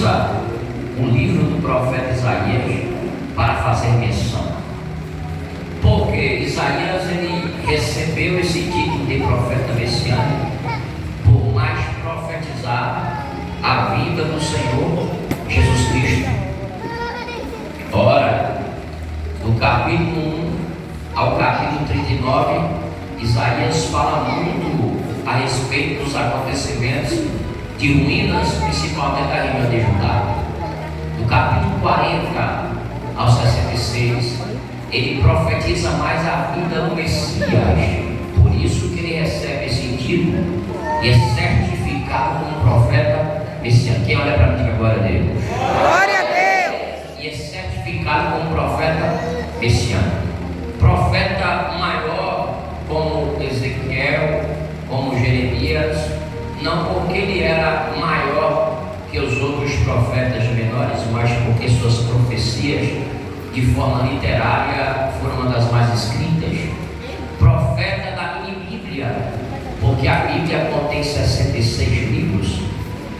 usa o livro do profeta Isaías para fazer menção. Porque Isaías ele recebeu esse título de profeta messiânico por mais profetizar a vinda do Senhor Jesus Cristo. Ora, do capítulo 1 ao capítulo 39, Isaías fala muito a respeito dos acontecimentos de ruínas, principalmente da região de Judá. Do capítulo 40 ao 66, ele profetiza mais a vinda do Messias. Por isso que ele recebe esse título e é certificado como profeta messiânico. Quem olha para mim, diga glória a Deus. Glória a Deus. E é certificado como profeta messiânico. Profeta maior como Ezequiel, como Jeremias, não porque ele era maior que os outros profetas menores, mas porque suas profecias de forma literária foram uma das mais escritas. Profeta da mini Bíblia, porque a Bíblia contém 66 livros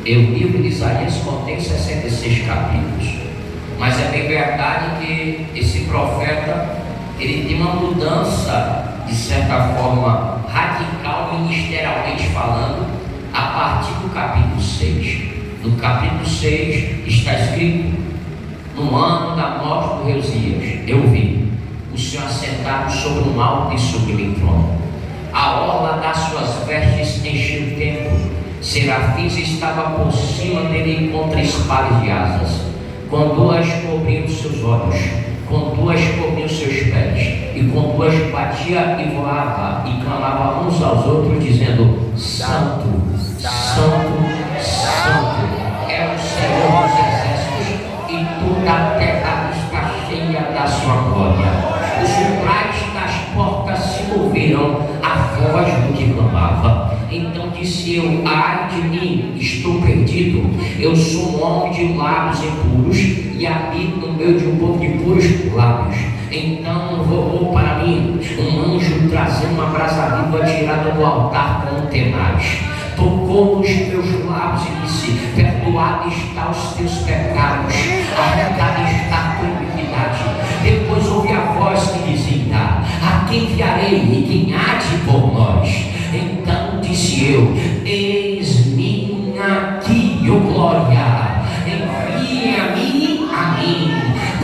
e o livro de Isaías contém 66 capítulos. Mas é bem verdade que esse profeta ele tem uma mudança de certa forma radical ministerialmente falando a partir do capítulo 6. No capítulo 6 está escrito: no ano da morte do rei Uzias, eu vi o Senhor assentado sobre um alto e sublime trono. A orla das suas vestes encheu o templo. Serafins estavam por cima dele com 3 pares de asas. Com 2 cobriam seus olhos, com 2 cobriam seus pés, e com 2 batia e voava, e clamava uns aos outros, dizendo: Santo, Santo, Santo é o Senhor dos exércitos, e toda a terra está cheia da sua glória. Os umbrais das portas se moveram à voz do que clamava. Então disse eu: ai de mim, estou perdido. Eu sou um homem de lábios impuros e habito no meio de um povo de puros lábios. Então voou para mim um anjo trazendo uma brasa viva tirada do altar com um tenaz. Tocou nos meus lábios e disse: perdoado está os teus pecados, arrancada está a tua iniquidade. Depois ouvi a voz que dizia: a quem enviarei e quem há de por nós? Então disse eu: eis-me aqui, ó glória, envia-me a mim.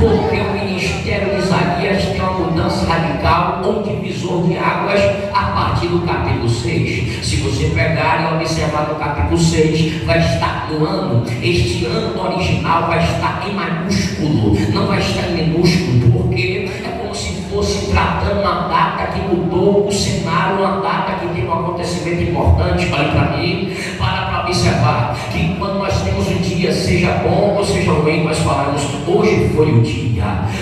Porque o ministério de Isaías tem uma mudança radical, um divisor de águas a partir do capítulo 6. Se você pegar e observar no capítulo 6, vai estar no ano, este ano original vai estar em maiúsculo, não vai estar em minúsculo, porque é como se fosse tratando uma data que mudou o cenário, uma data que tem um acontecimento importante. Olhe para mim, para observar que quando nós temos um dia, seja bom ou seja ruim, nós falamos: hoje foi o dia.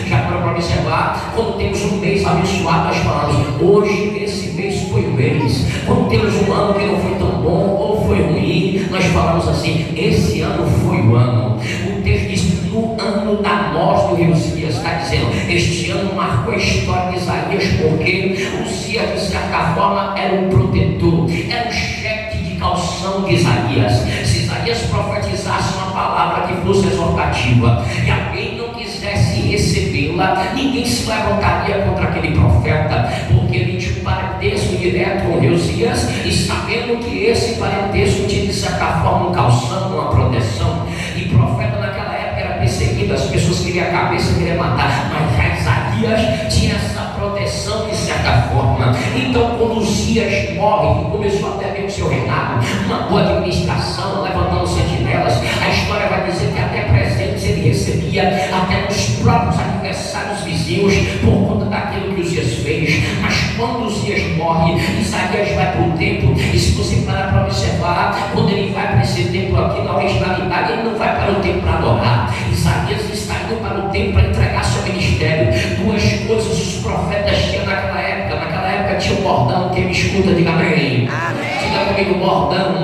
Já para observar, quando temos um mês abençoado, nós falamos: hoje esse mês foi o mês. Quando temos um ano que não foi tão bom ou foi ruim, nós falamos assim: esse ano foi o ano. O texto diz: no ano da morte do rei Uzias, está dizendo, este ano marcou a história de Isaías, porque Uzias, de certa forma, era o protetor, era o chefe de calção de Isaías. Se Isaías profetizasse uma palavra que fosse exortativa e alguém não quisesse recebê-la, ninguém se levantaria contra aquele profeta, porque ele tinha um parentesco direto com Uzias, e sabendo que esse parentesco tinha de certa forma um calção, uma proteção. E profeta naquela época era perseguido, as pessoas queriam a cabeça, queriam matar, mas Isaías tinha essa proteção de certa forma. Então quando Uzias morre, começou até ver o seu reinado, uma boa administração, levantando sentinelas. A história vai dizer que até presentes ele recebia, até nos próprios aniversários vizinhos, por conta daquilo que Uzias fez. Mas quando Uzias morre, Isaías vai para o templo, e se você parar para observar, quando ele vai para esse templo aqui, na originalidade, ele não vai para o templo para adorar. Isaías está indo para o templo para entregar seu ministério. 2 coisas os profetas tinham naquela época. Naquela época tinha um bordão. Quem me escuta, diga amém. Amém. Diga comigo: bordão.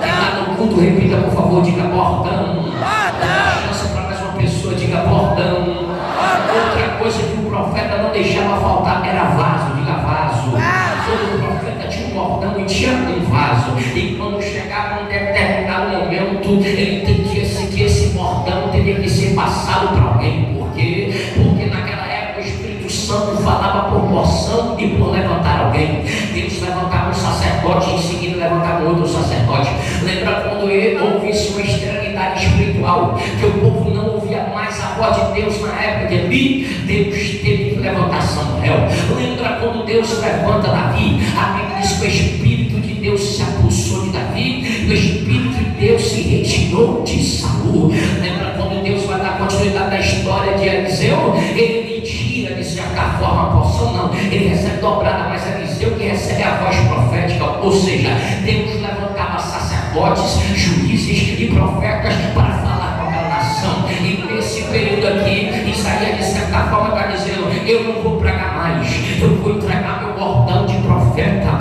Quem está no culto, repita por favor, diga bordão. Bordão. Chance para mais uma pessoa, diga bordão. Outra coisa que o profeta não deixava faltar era vaso, diga vaso. Todo profeta tinha um bordão e tinha um vaso. E quando chegava um determinado momento, ele entendia que esse usado para alguém. Por quê? Porque naquela época o Espírito Santo falava por porção e por levantar alguém. Deus levantava um sacerdote, em seguida levantava outro sacerdote. Lembra quando houve-se uma esterilidade espiritual, que o povo não ouvia mais a voz de Deus na época de Eli? Deus teve que levantar Samuel. Lembra quando Deus levanta Davi? A Bíblia diz que o Espírito de Deus se apossou de Davi, o Espírito de Deus se retirou de Saul. Lembra quando Deus vai dar continuidade da história de Eliseu? Ele tira de certa forma a porção, não, ele recebe dobrada, mas Eliseu que recebe a voz profética. Ou seja, Deus levantava sacerdotes, juízes e profetas para falar com aquela nação. E nesse período aqui, Isaías de certa forma está dizendo: eu não vou pregar mais, eu vou entregar meu bordão de profeta.